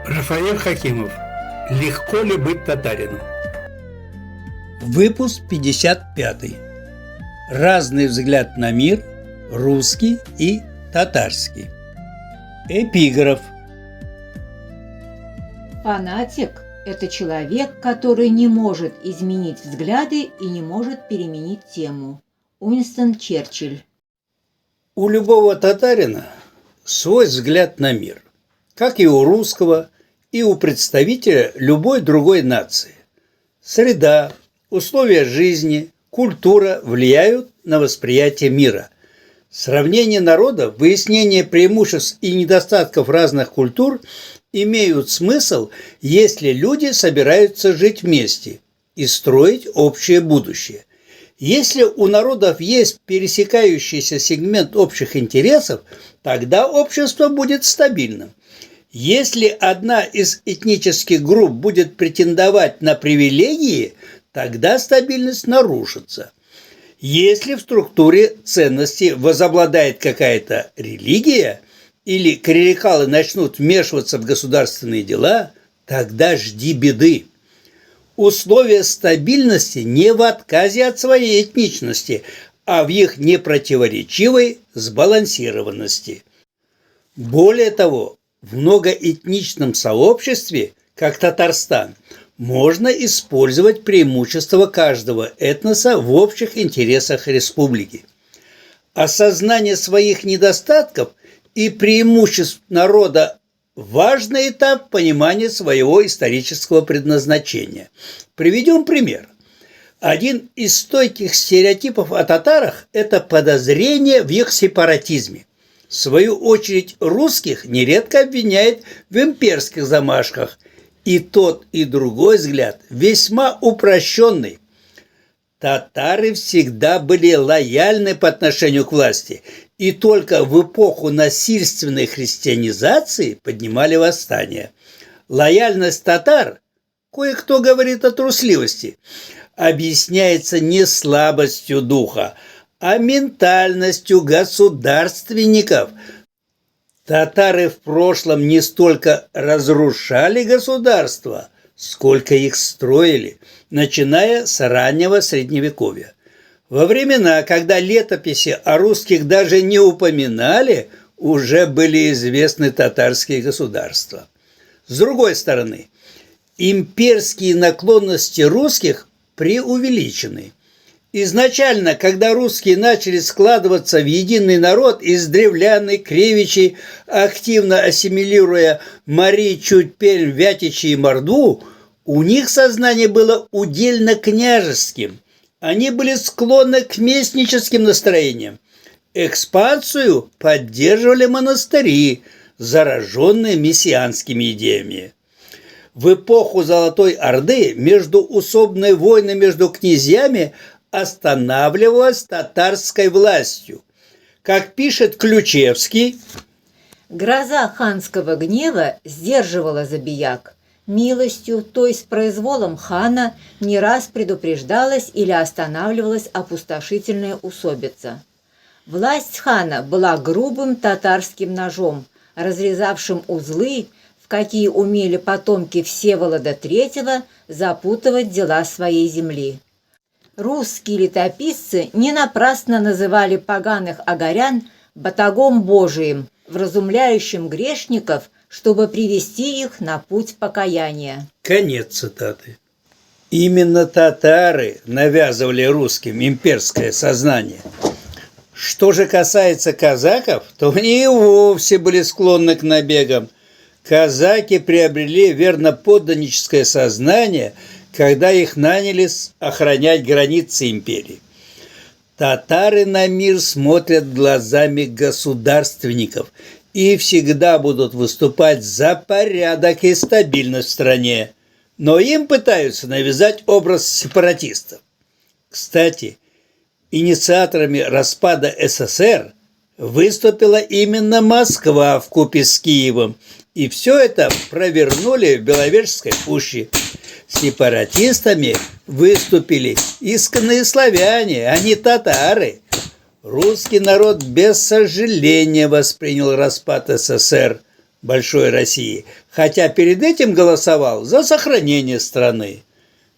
Рафаэль Хакимов. Легко ли быть татарином? Выпуск 55. Разный взгляд на мир, русский и татарский. Эпиграф. Фанатик – это человек, который не может изменить взгляды и не может переменить тему. Уинстон Черчилль. У любого татарина свой взгляд на мир, как и у русского, и у представителя любой другой нации. Среда, условия жизни, культура влияют на восприятие мира. Сравнение народов, выяснение преимуществ и недостатков разных культур имеют смысл, если люди собираются жить вместе и строить общее будущее. Если у народов есть пересекающийся сегмент общих интересов, тогда общество будет стабильным. Если одна из этнических групп будет претендовать на привилегии, тогда стабильность нарушится. Если в структуре ценностей возобладает какая-то религия, или клерикалы начнут вмешиваться в государственные дела, тогда жди беды. Условия стабильности не в отказе от своей этничности, а в их непротиворечивой сбалансированности. Более того, в многоэтничном сообществе, как Татарстан, можно использовать преимущества каждого этноса в общих интересах республики. Осознание своих недостатков и преимуществ народа – важный этап понимания своего исторического предназначения. Приведем пример. Один из стойких стереотипов о татарах – это подозрение в их сепаратизме. В свою очередь, русских нередко обвиняют в имперских замашках. И тот, и другой взгляд весьма упрощенный. Татары всегда были лояльны по отношению к власти, и только в эпоху насильственной христианизации поднимали восстания. Лояльность татар, кое-кто говорит о трусливости, объясняется не слабостью духа, а ментальностью государственников. Татары в прошлом не столько разрушали государство, сколько их строили, начиная с раннего Средневековья. Во времена, когда летописи о русских даже не упоминали, уже были известны татарские государства. С другой стороны, имперские наклонности русских преувеличены. Изначально, когда русские начали складываться в единый народ из древлян и кривичей, активно ассимилируя Мари, Чуть, Пермь, Вятичи и Мордву, у них сознание было удельно-княжеским. Они были склонны к местническим настроениям. Экспансию поддерживали монастыри, зараженные мессианскими идеями. В эпоху Золотой Орды междуусобные войны между князьями останавливалась татарской властью. Как пишет Ключевский, гроза ханского гнева сдерживала забияк. Милостью, то есть произволом хана, не раз предупреждалась или останавливалась опустошительная усобица. Власть хана была грубым татарским ножом, разрезавшим узлы, в какие умели потомки Всеволода III запутывать дела своей земли. Русские летописцы не напрасно называли поганых агарян батагом Божиим, вразумляющим грешников, чтобы привести их на путь покаяния. Конец цитаты. Именно татары навязывали русским имперское сознание. Что же касается казаков, то они и вовсе были склонны к набегам. Казаки приобрели верноподданническое сознание, когда их наняли охранять границы империи. Татары на мир смотрят глазами государственников и всегда будут выступать за порядок и стабильность в стране, но им пытаются навязать образ сепаратистов. Кстати, инициаторами распада СССР выступила именно Москва вкупе с Киевом, и все это провернули в Беловежской пуще. Сепаратистами выступили исконные славяне, а не татары. Русский народ без сожаления воспринял распад СССР, большой России, хотя перед этим голосовал за сохранение страны.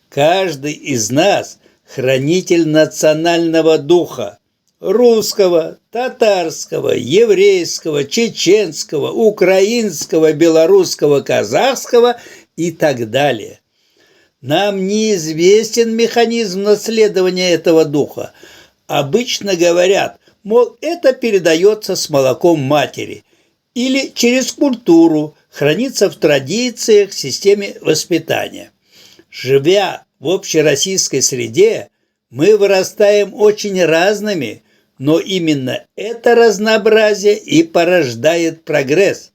Каждый из нас хранитель национального духа – русского, татарского, еврейского, чеченского, украинского, белорусского, казахского и так далее. Нам неизвестен механизм наследования этого духа. Обычно говорят, мол, это передается с молоком матери или через культуру, хранится в традициях, системе воспитания. Живя в общероссийской среде, мы вырастаем очень разными, но именно это разнообразие и порождает прогресс.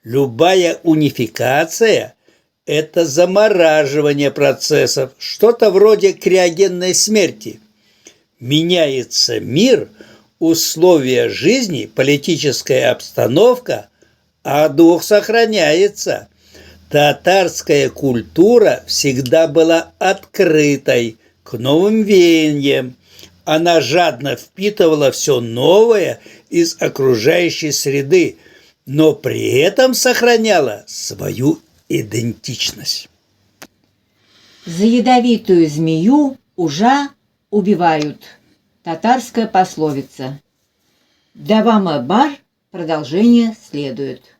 Любая унификация – это замораживание процессов, что-то вроде криогенной смерти. Меняется мир, условия жизни, политическая обстановка, а дух сохраняется. Татарская культура всегда была открытой к новым веяниям. Она жадно впитывала все новое из окружающей среды, но при этом сохраняла свою идентичность. За ядовитую змею ужа убивают. Татарская пословица. Давама бар, продолжение следует.